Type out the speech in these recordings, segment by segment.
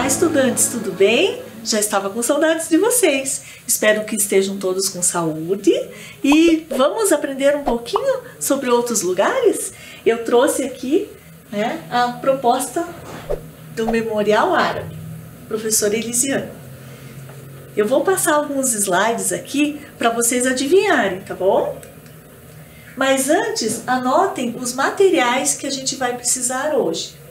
Olá, estudantes, tudo bem? Já estava com saudades de vocês. Espero que estejam todos com saúde e vamos aprender um pouquinho sobre outros lugares? Eu trouxe aqui a proposta do Memorial Árabe, professora Elisiane. Eu vou passar alguns slides aqui para vocês adivinharem, tá bom? Mas antes, anotem os materiais que a gente vai precisar hoje.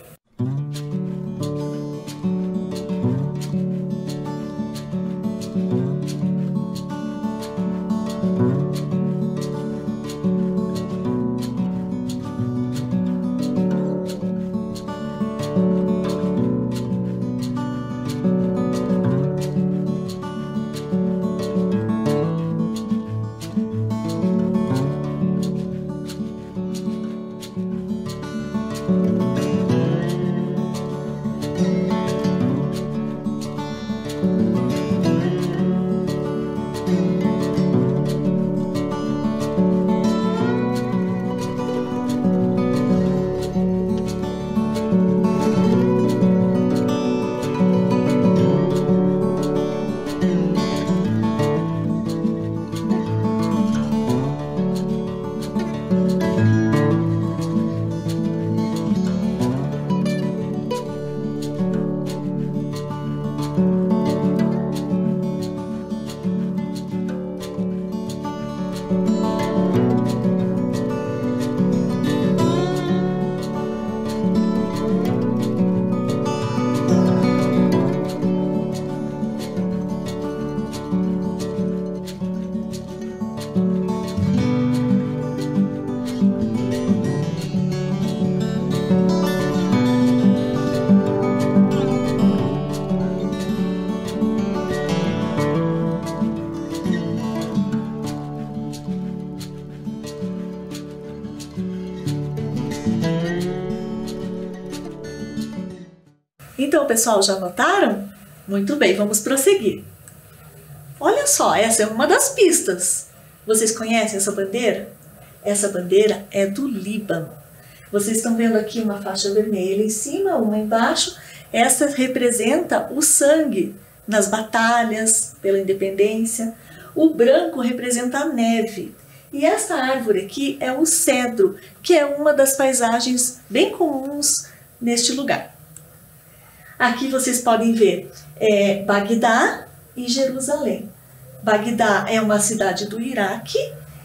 Então, pessoal, já anotaram? Muito bem, vamos prosseguir. Olha só, essa é uma das pistas. Vocês conhecem essa bandeira? Essa bandeira é do Líbano. Vocês estão vendo aqui uma faixa vermelha em cima, uma embaixo. Essa representa o sangue nas batalhas pela independência. O branco representa a neve. E essa árvore aqui é o cedro, que é uma das paisagens bem comuns neste lugar. Aqui vocês podem ver Bagdá e Jerusalém. Bagdá é uma cidade do Iraque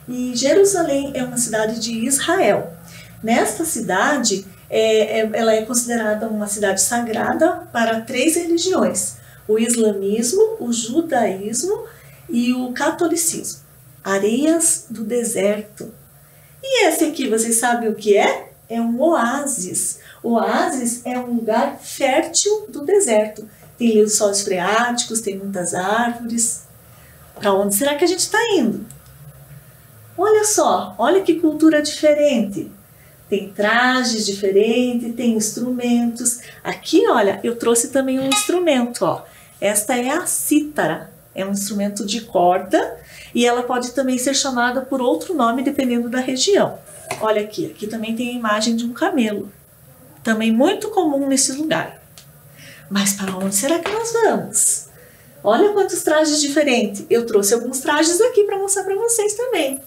e Jerusalém é uma cidade de Israel. Nesta cidade, ela é considerada uma cidade sagrada para 3 religiões: o islamismo, o judaísmo e o catolicismo. Areias do deserto. E esse aqui, vocês sabem o que é? É um oásis. O oásis é um lugar fértil do deserto. Tem lençóis freáticos, tem muitas árvores. Para onde será que a gente está indo? Olha só, olha que cultura diferente. Tem trajes diferentes, tem instrumentos. Aqui, olha, eu trouxe também um instrumento, ó. Esta é a cítara. É um instrumento de corda e ela pode também ser chamada por outro nome dependendo da região. Olha aqui, aqui também tem a imagem de um camelo. Também muito comum nesse lugar. Mas para onde será que nós vamos? Olha quantos trajes diferentes. Eu trouxe alguns trajes aqui para mostrar para vocês também.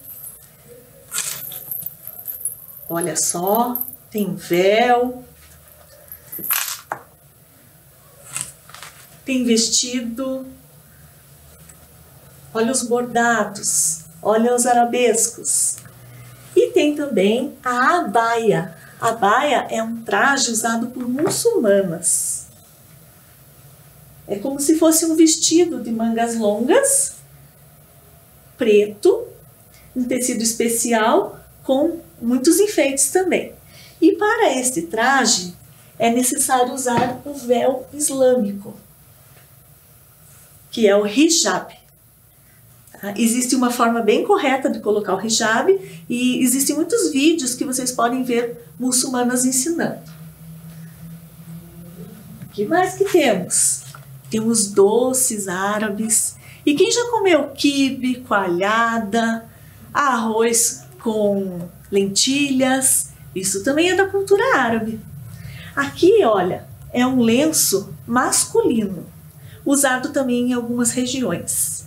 Olha só, tem véu. Tem vestido. Olha os bordados. Olha os arabescos. E tem também a abaia. A abaia é um traje usado por muçulmanas. É como se fosse um vestido de mangas longas, preto, um tecido especial com muitos enfeites também. E para este traje é necessário usar o véu islâmico, que é o hijab. Existe uma forma bem correta de colocar o hijab e existem muitos vídeos que vocês podem ver muçulmanas ensinando. O que mais que temos? Temos doces árabes. E quem já comeu quibe, coalhada, arroz com lentilhas? Isso também é da cultura árabe. Aqui, olha, é um lenço masculino, usado também em algumas regiões.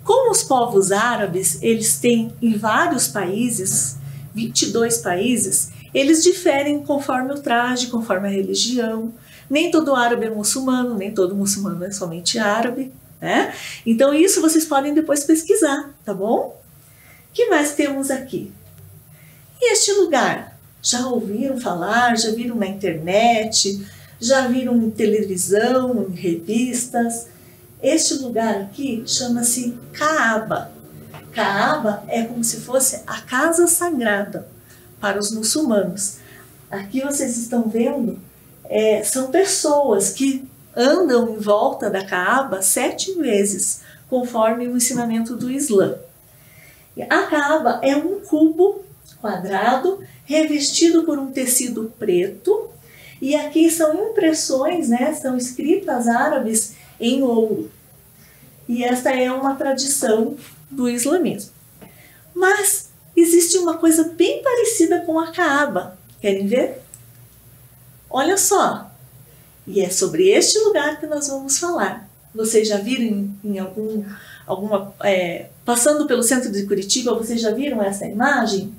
Como os povos árabes, eles têm em vários países, 22 países, eles diferem conforme o traje, conforme a religião. Nem todo árabe é muçulmano, nem todo muçulmano é somente árabe, né? Então isso vocês podem depois pesquisar, tá bom? O que mais temos aqui? E este lugar? Já ouviram falar? Já viram na internet? Já viram em televisão, em revistas? Este lugar aqui chama-se Kaaba. Kaaba é como se fosse a casa sagrada para os muçulmanos. Aqui vocês estão vendo, são pessoas que andam em volta da Kaaba 7 vezes, conforme o ensinamento do Islã. A Kaaba é um cubo quadrado revestido por um tecido preto, e aqui são impressões, né, são escritas árabes em ouro. E esta é uma tradição do islamismo. Mas existe uma coisa bem parecida com a Kaaba. Querem ver? Olha só. E é sobre este lugar que nós vamos falar. Vocês já viram passando pelo centro de Curitiba, vocês já viram essa imagem?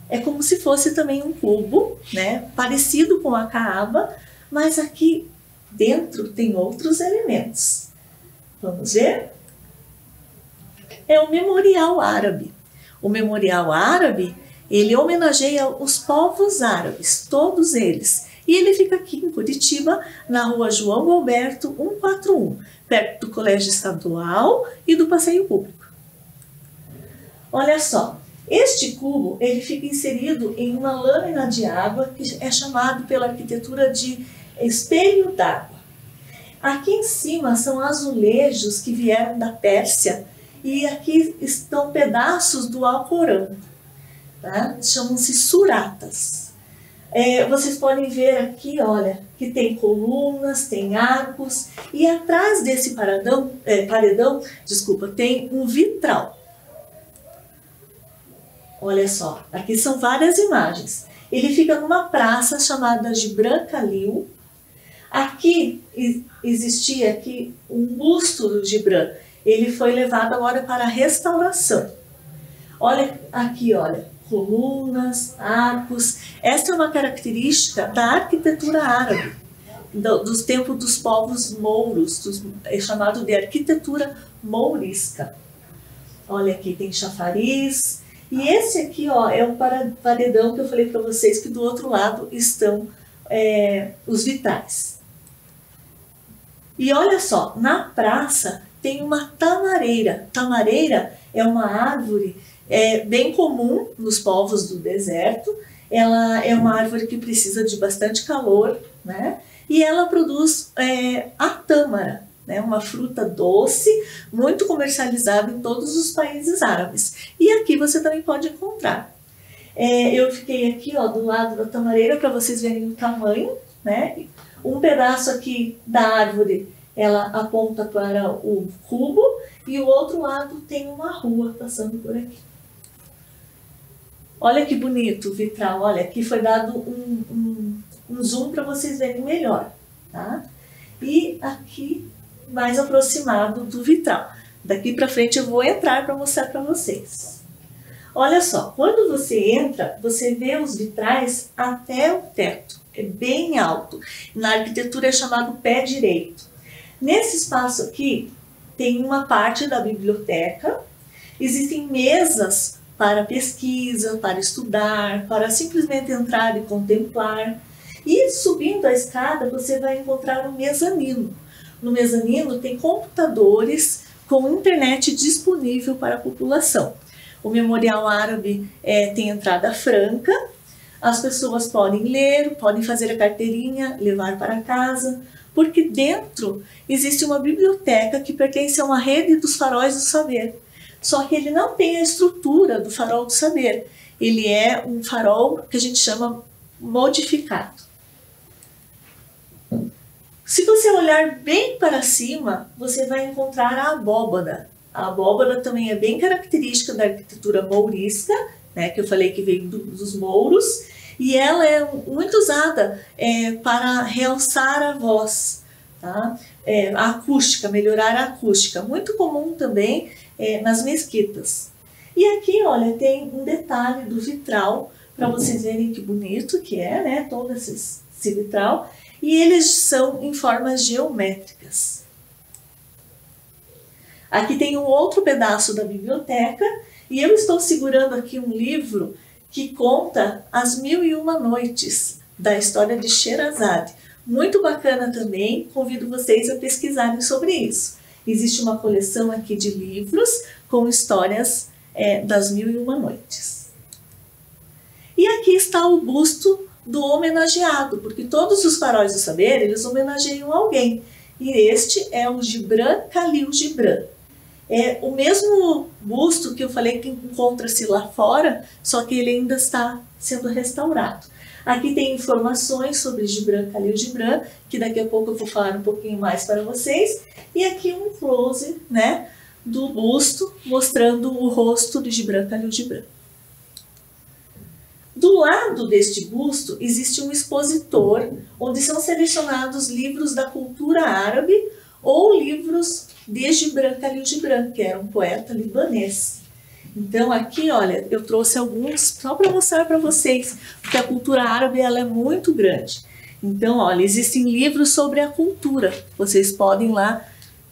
É como se fosse também um cubo, né, parecido com a Kaaba, mas aqui dentro tem outros elementos. Vamos ver? É o Memorial Árabe. O Memorial Árabe, ele homenageia os povos árabes, todos eles. E ele fica aqui em Curitiba, na rua João Alberto 141, perto do Colégio Estadual e do Passeio Público. Olha só, este cubo ele fica inserido em uma lâmina de água que é chamado pela arquitetura de espelho d'água. Aqui em cima são azulejos que vieram da Pérsia e aqui estão pedaços do Alcorão, tá? Chamam-se suratas. Vocês podem ver aqui, olha, que tem colunas, tem arcos e atrás desse paredão, tem um vitral. Olha só, aqui são várias imagens. Ele fica numa praça chamada Gibran Khalil. Aqui existia aqui um busto do Gibran. Ele foi levado agora para a restauração. Olha aqui, olha, colunas, arcos. Essa é uma característica da arquitetura árabe, dos tempos dos povos mouros, é chamado de arquitetura mourisca. Olha aqui, tem chafariz. E esse aqui, ó, é um paredão que eu falei para vocês que do outro lado estão os vitrais. E olha só, na praça tem uma tamareira. Tamareira é uma árvore bem comum nos povos do deserto. Ela é uma árvore que precisa de bastante calor, né? E ela produz a tâmara, né? Uma fruta doce, muito comercializada em todos os países árabes. E aqui você também pode encontrar. Eu fiquei aqui, ó, do lado da tamareira para vocês verem o tamanho, né? Um pedaço aqui da árvore, ela aponta para o cubo e o outro lado tem uma rua passando por aqui. Olha que bonito o vitral, olha, aqui foi dado um zoom para vocês verem melhor, tá? E aqui mais aproximado do vitral. Daqui para frente eu vou entrar para mostrar para vocês. Olha só, quando você entra, você vê os vitrais até o teto, é bem alto. Na arquitetura é chamado pé direito. Nesse espaço aqui tem uma parte da biblioteca, existem mesas para pesquisa, para estudar, para simplesmente entrar e contemplar. E subindo a escada você vai encontrar um mezanino. No mezanino tem computadores com internet disponível para a população. O Memorial Árabe tem entrada franca, as pessoas podem ler, podem fazer a carteirinha, levar para casa, porque dentro existe uma biblioteca que pertence a uma rede dos faróis do saber. Só que ele não tem a estrutura do farol do saber. Ele é um farol que a gente chama modificado. Se você olhar bem para cima, você vai encontrar a abóbada. A abóbada também é bem característica da arquitetura mourisca, né, que eu falei que veio dos mouros. E ela é muito usada para realçar a voz, tá? A acústica, melhorar a acústica. Muito comum também nas mesquitas. E aqui, olha, tem um detalhe do vitral, para vocês verem que bonito que é, né? Todo esse vitral. E eles são em formas geométricas. Aqui tem um outro pedaço da biblioteca e eu estou segurando aqui um livro que conta as 1001 Noites da história de Sherazade. Muito bacana também, convido vocês a pesquisarem sobre isso. Existe uma coleção aqui de livros com histórias das 1001 Noites. E aqui está o busto do homenageado, porque todos os faróis do saber, eles homenageiam alguém. E este é o Gibran Khalil Gibran. É o mesmo busto que eu falei que encontra-se lá fora, só que ele ainda está sendo restaurado. Aqui tem informações sobre Gibran Khalil Gibran, que daqui a pouco eu vou falar um pouquinho mais para vocês. E aqui um close, né, do busto, mostrando o rosto de Gibran Khalil Gibran. Do lado deste busto existe um expositor, onde são selecionados livros da cultura árabe ou livros de Gibran Khalil Gibran, que era um poeta libanês. Então aqui, olha, eu trouxe alguns só para mostrar para vocês, porque a cultura árabe ela é muito grande. Então, olha, existem livros sobre a cultura. Vocês podem lá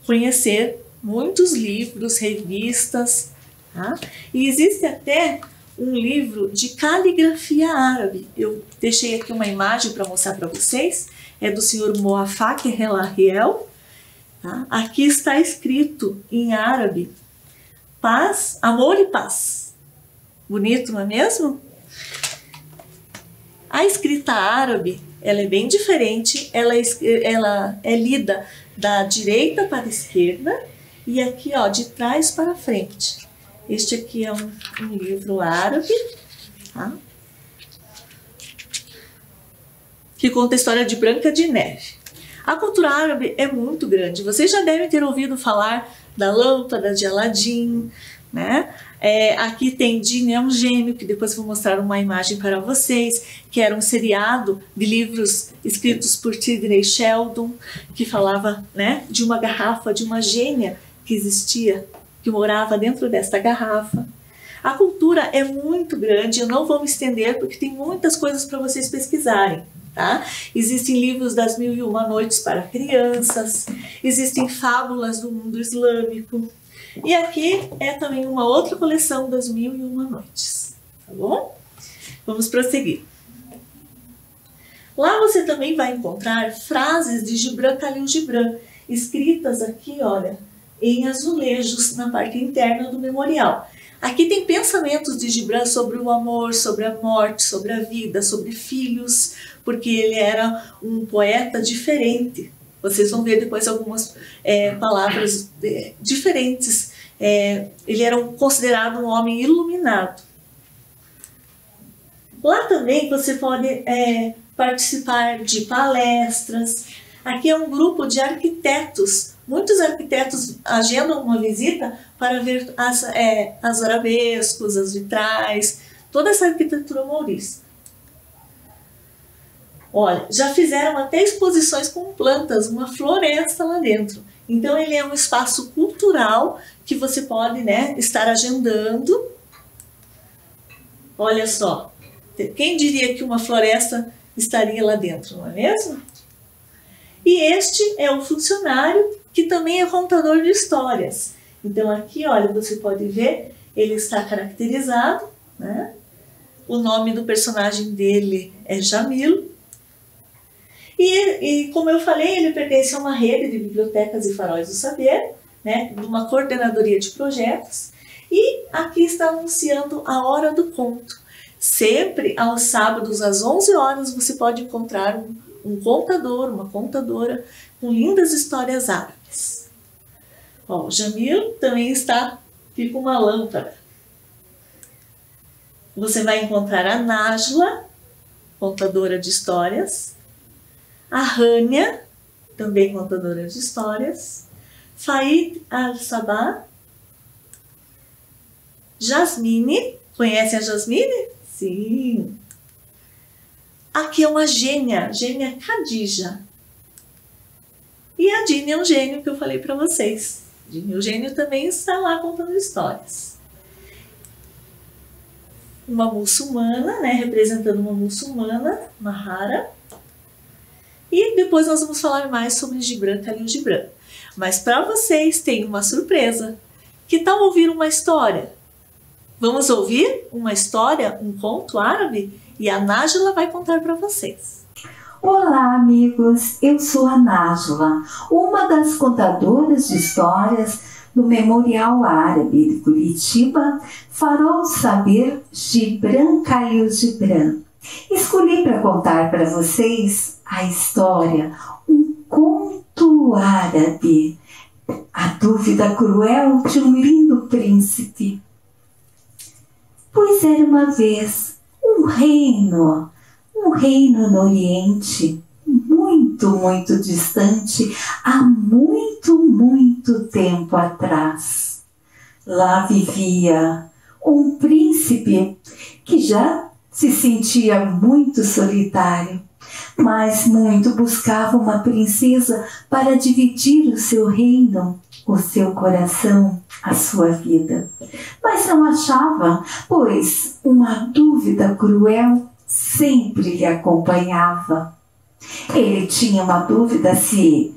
conhecer muitos livros, revistas, tá? E existe até um livro de caligrafia árabe. Eu deixei aqui uma imagem para mostrar para vocês. É do senhor Moafak Relariel. Tá? Aqui está escrito em árabe: paz, amor e paz. Bonito, não é mesmo? A escrita árabe, ela é bem diferente. Ela é lida da direita para a esquerda e aqui, ó, de trás para frente. Este aqui é um livro árabe, tá? Que conta a história de Branca de Neve. A cultura árabe é muito grande. Vocês já devem ter ouvido falar da lâmpada de Aladim, né? Aqui tem Djinn é um gênio, que depois vou mostrar uma imagem para vocês, que era um seriado de livros escritos por Sidney Sheldon, que falava, né, de uma garrafa, de uma gênia que existia, que morava dentro desta garrafa. A cultura é muito grande, eu não vou me estender porque tem muitas coisas para vocês pesquisarem, tá? Existem livros das 1001 Noites para crianças, existem fábulas do mundo islâmico, e aqui é também uma outra coleção das 1001 Noites, tá bom? Vamos prosseguir. Lá você também vai encontrar frases de Gibran Khalil Gibran, escritas aqui, olha, em azulejos na parte interna do memorial. Aqui tem pensamentos de Gibran sobre o amor, sobre a morte, sobre a vida, sobre filhos, porque ele era um poeta diferente. Vocês vão ver depois algumas palavras diferentes. Ele era considerado um homem iluminado. Lá também você pode participar de palestras. Aqui é um grupo de arquitetos. Muitos arquitetos agendam uma visita para ver as arabescos, as vitrais, toda essa arquitetura mourista. Olha, já fizeram até exposições com plantas, uma floresta lá dentro. Então ele é um espaço cultural que você pode, né, estar agendando. Olha só, quem diria que uma floresta estaria lá dentro, não é mesmo? E este é o funcionário que também é contador de histórias. Então aqui, olha, você pode ver, ele está caracterizado, né? O nome do personagem dele é Jamil. E como eu falei, ele pertence a uma rede de bibliotecas e faróis do saber, né? De uma coordenadoria de projetos. E aqui está anunciando a hora do conto. Sempre aos sábados às 11 horas você pode encontrar um contador, uma contadora com lindas histórias árabes. Ó, o Jamil também está aqui com uma lâmpada. Você vai encontrar a Najla, contadora de histórias, a Rania, também contadora de histórias, Faid Al-Sabah, Jasmine, conhecem a Jasmine? Sim. Aqui é uma gênia Khadija. E a Dini é um gênio que eu falei para vocês. Dini, o gênio também está lá contando histórias. Uma muçulmana, né, representando uma muçulmana, Mahara. E depois nós vamos falar mais sobre Gibran, Khalil Gibran. Mas para vocês tem uma surpresa. Que tal ouvir uma história? Vamos ouvir uma história, um conto árabe? E a Nájila vai contar para vocês. Olá, amigos. Eu sou a Nájila, uma das contadoras de histórias do Memorial Árabe de Curitiba, Farol do Saber Gibran Khalil Gibran. Escolhi para contar para vocês a história, um conto árabe, a dúvida cruel de um lindo príncipe. Pois era uma vez um reino no Oriente, muito distante, há muito tempo atrás. Lá vivia um príncipe que já se sentia muito solitário, mas muito buscava uma princesa para dividir o seu reino, o seu coração, a sua vida. Mas não achava, pois uma dúvida cruel sempre lhe acompanhava. Ele tinha uma dúvida se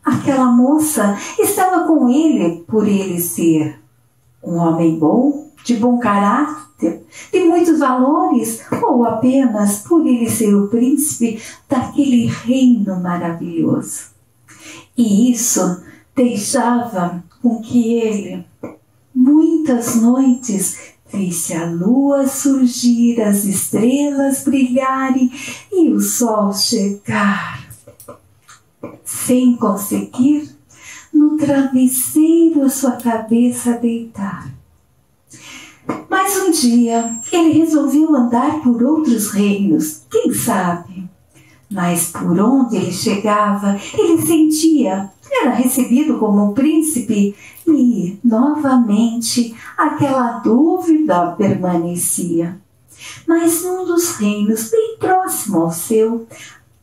aquela moça estava com ele por ele ser um homem bom, de bom caráter, de muitos valores, ou apenas por ele ser o príncipe daquele reino maravilhoso. E isso deixava com que ele, muitas noites, visse a lua surgir, as estrelas brilharem e o sol chegar, sem conseguir no travesseiro a sua cabeça deitar. Mas um dia ele resolveu andar por outros reinos, quem sabe? Mas por onde ele chegava, ele sentia, era recebido como um príncipe e, novamente, aquela dúvida permanecia. Mas num dos reinos, bem próximo ao seu,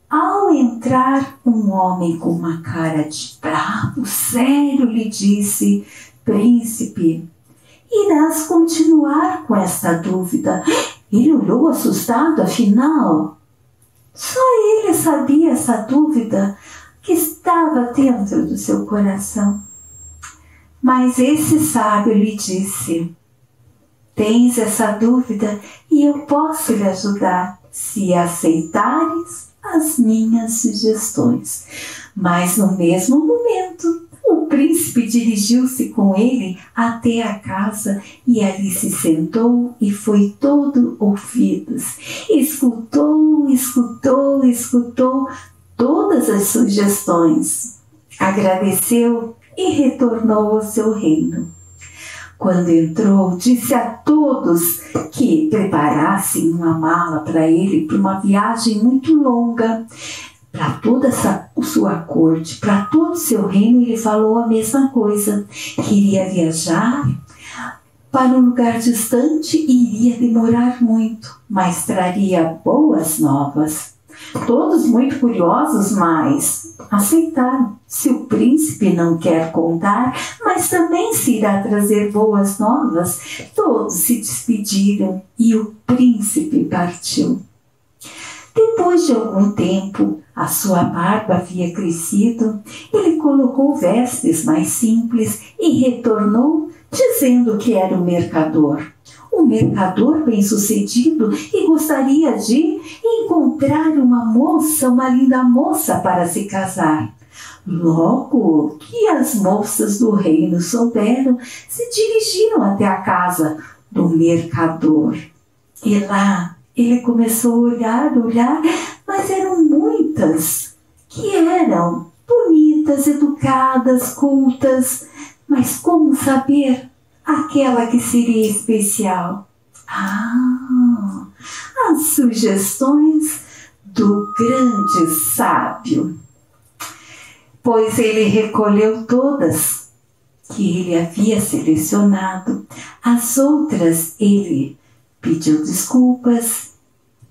ao entrar um homem com uma cara de bravo, sério, lhe disse: príncipe, irás continuar com esta dúvida? Ele olhou assustado, afinal, só ele sabia essa dúvida que estava dentro do seu coração. Mas esse sábio lhe disse: tens essa dúvida e eu posso lhe ajudar se aceitares as minhas sugestões. Mas no mesmo momento, o príncipe dirigiu-se com ele até a casa e ali se sentou e foi todo ouvidos. Escutou todas as sugestões. Agradeceu e retornou ao seu reino. Quando entrou, disse a todos que preparassem uma mala para ele para uma viagem muito longa. Para toda essa sua corte, para todo o seu reino, ele falou a mesma coisa. Queria viajar para um lugar distante e iria demorar muito, mas traria boas novas. Todos muito curiosos, mas aceitaram. Se o príncipe não quer contar, mas também se irá trazer boas novas, todos se despediram e o príncipe partiu. Depois de algum tempo, a sua barba havia crescido, ele colocou vestes mais simples e retornou dizendo que era um mercador bem-sucedido e gostaria de encontrar uma linda moça para se casar. Logo que as moças do reino souberam, se dirigiram até a casa do mercador. E lá ele começou a olhar, mas eram muitas que eram bonitas, educadas, cultas. Mas como saber aquela que seria especial? As sugestões do grande sábio. Pois ele recolheu todas que ele havia selecionado. As outras ele pediu desculpas,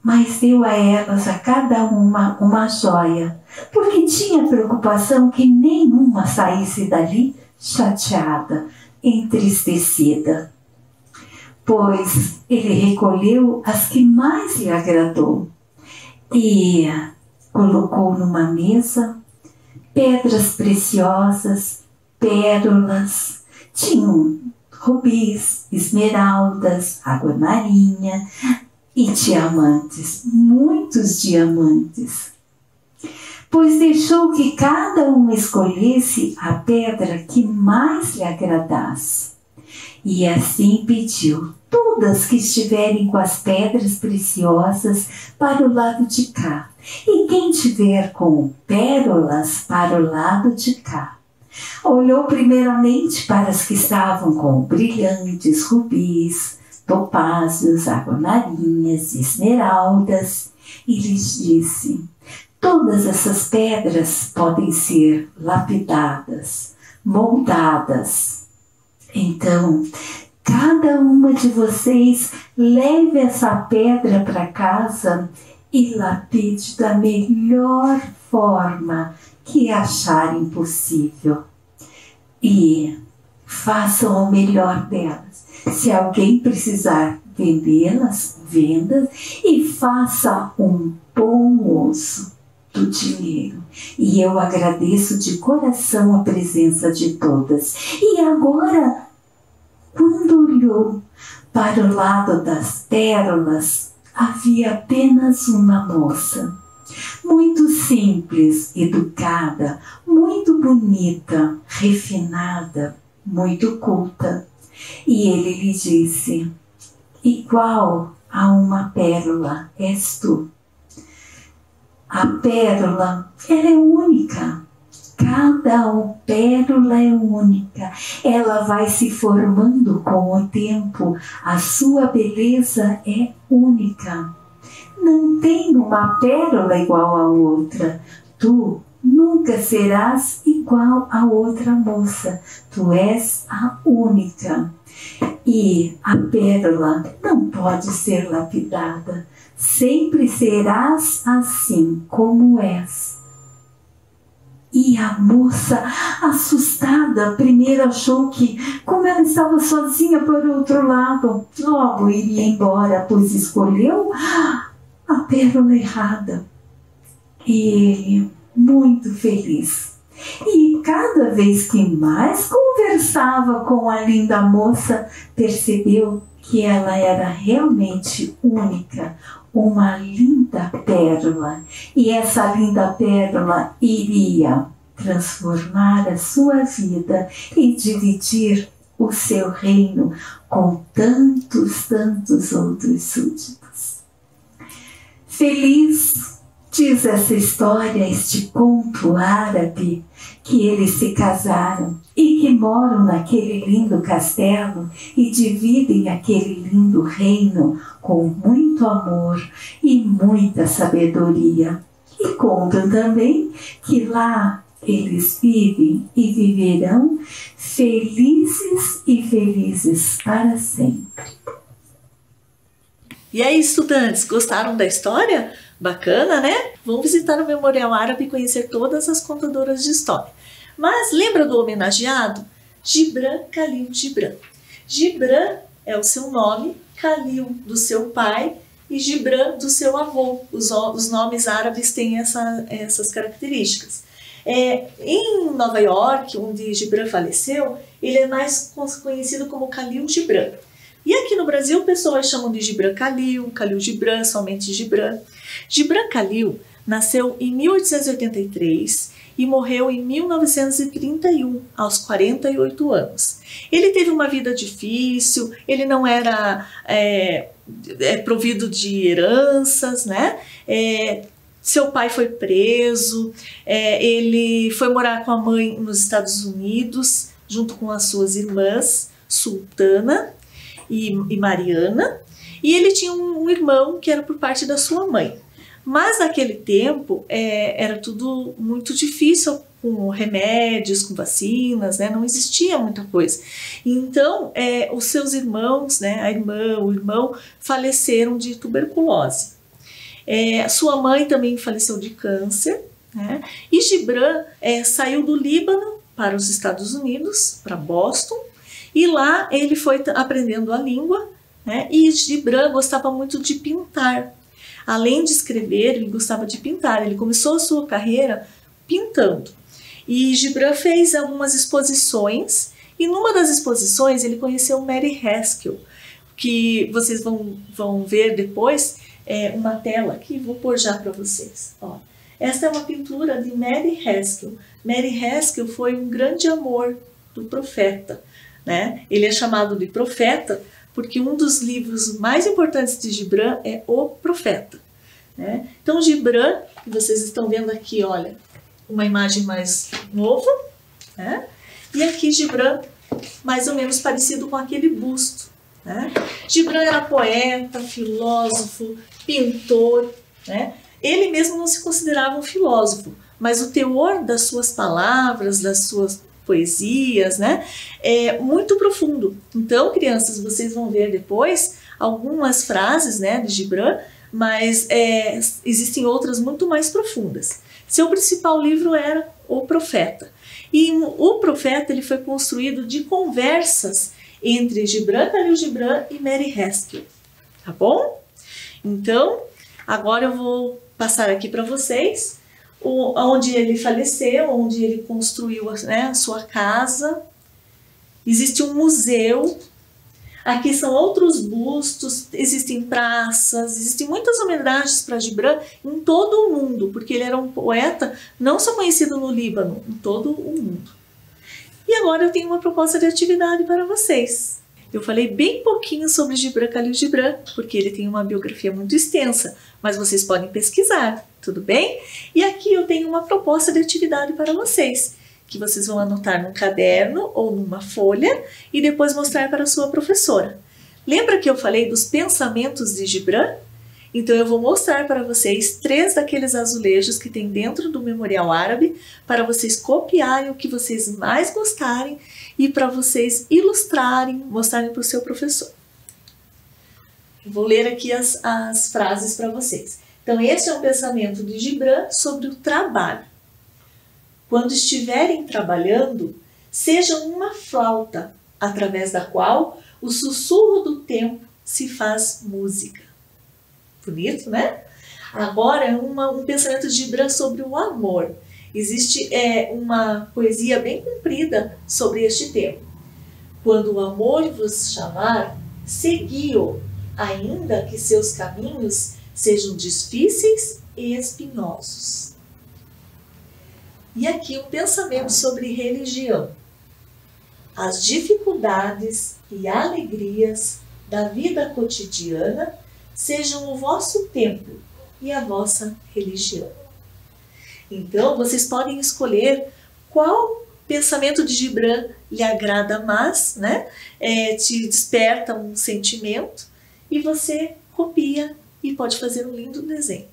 mas deu a elas a cada uma joia, porque tinha preocupação que nenhuma saísse dali chateada, entristecida. Pois ele recolheu as que mais lhe agradou e colocou numa mesa pedras preciosas, pérolas, tinham rubis, esmeraldas, água marinha e diamantes, muitos diamantes. Pois deixou que cada um escolhesse a pedra que mais lhe agradasse. E assim pediu todas que estiverem com as pedras preciosas para o lado de cá, e quem tiver com pérolas para o lado de cá. Olhou primeiramente para as que estavam com brilhantes rubis, topázios, aguamarinhas, esmeraldas, e lhes disse: todas essas pedras podem ser lapidadas, moldadas. Então, cada uma de vocês leve essa pedra para casa e lapide da melhor forma que acharem possível. E façam o melhor delas. Se alguém precisar vendê-las, venda e faça um bom uso do dinheiro. E eu agradeço de coração a presença de todas. E agora, quando olhou para o lado das pérolas, havia apenas uma moça, muito simples, educada, muito bonita, refinada, muito culta. E ele lhe disse: igual a uma pérola és tu. A pérola, ela é única. Cada pérola é única. Ela vai se formando com o tempo. A sua beleza é única. Não tem uma pérola igual a outra. Tu nunca serás igual a outra moça. Tu és a única. E a pérola não pode ser lapidada. Sempre serás assim como és. E a moça, assustada, primeiro achou que, como ela estava sozinha para o outro lado, logo iria embora, pois escolheu a pérola errada. E ele, muito feliz. E cada vez que mais conversava com a linda moça, percebeu que ela era realmente única, uma linda pérola. E essa linda pérola iria transformar a sua vida e dividir o seu reino com tantos outros súditos. Feliz, diz essa história, este conto árabe, que eles se casaram e que moram naquele lindo castelo e dividem aquele lindo reino com muito amor e muita sabedoria. E contam também que lá eles vivem e viverão felizes e felizes para sempre. E aí, estudantes, gostaram da história? Bacana, né? Vão visitar o Memorial Árabe e conhecer todas as contadoras de história. Mas lembra do homenageado? Gibran Khalil Gibran. Gibran é o seu nome, Khalil do seu pai e Gibran do seu avô. Os nomes árabes têm essas características. Em Nova York, onde Gibran faleceu, ele é mais conhecido como Khalil Gibran. E aqui no Brasil, pessoas chamam de Gibran Khalil, Khalil Gibran, somente Gibran. Gibran Khalil nasceu em 1883 e morreu em 1931, aos 48 anos. Ele teve uma vida difícil, ele não era provido de heranças, né? Seu pai foi preso, ele foi morar com a mãe nos Estados Unidos, junto com as suas irmãs, Sultana e Mariana, e ele tinha um irmão que era por parte da sua mãe. Mas naquele tempo era tudo muito difícil, com remédios, com vacinas, né? Não existia muita coisa. Então, os seus irmãos, né? A irmã, o irmão, faleceram de tuberculose. Sua mãe também faleceu de câncer, né? E Gibran saiu do Líbano para os Estados Unidos, para Boston, e lá ele foi aprendendo a língua, né? E Gibran gostava muito de pintar. Além de escrever, ele gostava de pintar. Ele começou a sua carreira pintando. E Gibran fez algumas exposições, e numa das exposições ele conheceu Mary Haskell, que vocês vão ver depois, uma tela aqui, vou pôr já para vocês. Ó, esta é uma pintura de Mary Haskell. Mary Haskell foi um grande amor do profeta, né? Ele é chamado de profeta porque um dos livros mais importantes de Gibran é O Profeta, né? Então Gibran, que vocês estão vendo aqui, olha, uma imagem mais nova, né? E aqui Gibran mais ou menos parecido com aquele busto, né? Gibran era poeta, filósofo, pintor, né? Ele mesmo não se considerava um filósofo, mas o teor das suas palavras, das suas poesias, né, é muito profundo. Então, crianças, vocês vão ver depois algumas frases, né, de Gibran, mas existem outras muito mais profundas. Seu principal livro era O Profeta. E O Profeta ele foi construído de conversas entre Gibran Khalil Gibran e Mary Haskell. Tá bom? Então, agora eu vou passar aqui para vocês onde ele faleceu, onde ele construiu, né, a sua casa. Existe um museu. Aqui são outros bustos, existem praças, existem muitas homenagens para Gibran em todo o mundo, porque ele era um poeta não só conhecido no Líbano, em todo o mundo. E agora eu tenho uma proposta de atividade para vocês. Eu falei bem pouquinho sobre Gibran Khalil Gibran, porque ele tem uma biografia muito extensa, mas vocês podem pesquisar, tudo bem? E aqui eu tenho uma proposta de atividade para vocês, que vocês vão anotar num caderno ou numa folha e depois mostrar para a sua professora. Lembra que eu falei dos pensamentos de Gibran? Então eu vou mostrar para vocês 3 daqueles azulejos que tem dentro do Memorial Árabe para vocês copiarem o que vocês mais gostarem e para vocês ilustrarem, mostrarem para o seu professor. Vou ler aqui as frases para vocês. Então esse é um pensamento de Gibran sobre o trabalho. Quando estiverem trabalhando, sejam uma flauta, através da qual o sussurro do tempo se faz música. Bonito, né? Agora, um pensamento de Gibran sobre o amor. Existe uma poesia bem comprida sobre este tema. Quando o amor vos chamar, segui-o, ainda que seus caminhos sejam difíceis e espinhosos. E aqui um pensamento sobre religião. As dificuldades e alegrias da vida cotidiana sejam o vosso templo e a vossa religião. Então, vocês podem escolher qual pensamento de Gibran lhe agrada mais, né? Te desperta um sentimento e você copia e pode fazer um lindo desenho.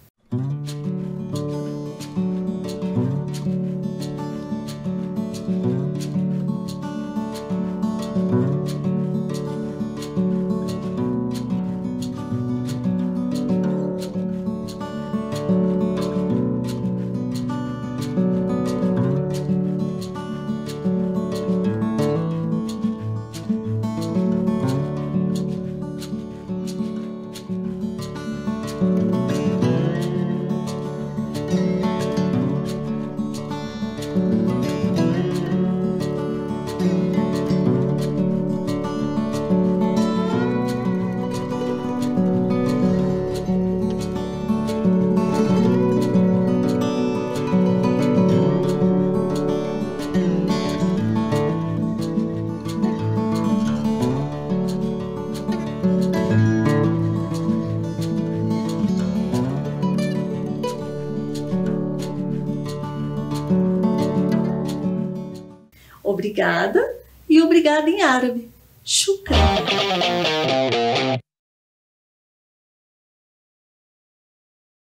Obrigada e obrigada em árabe. Shukran.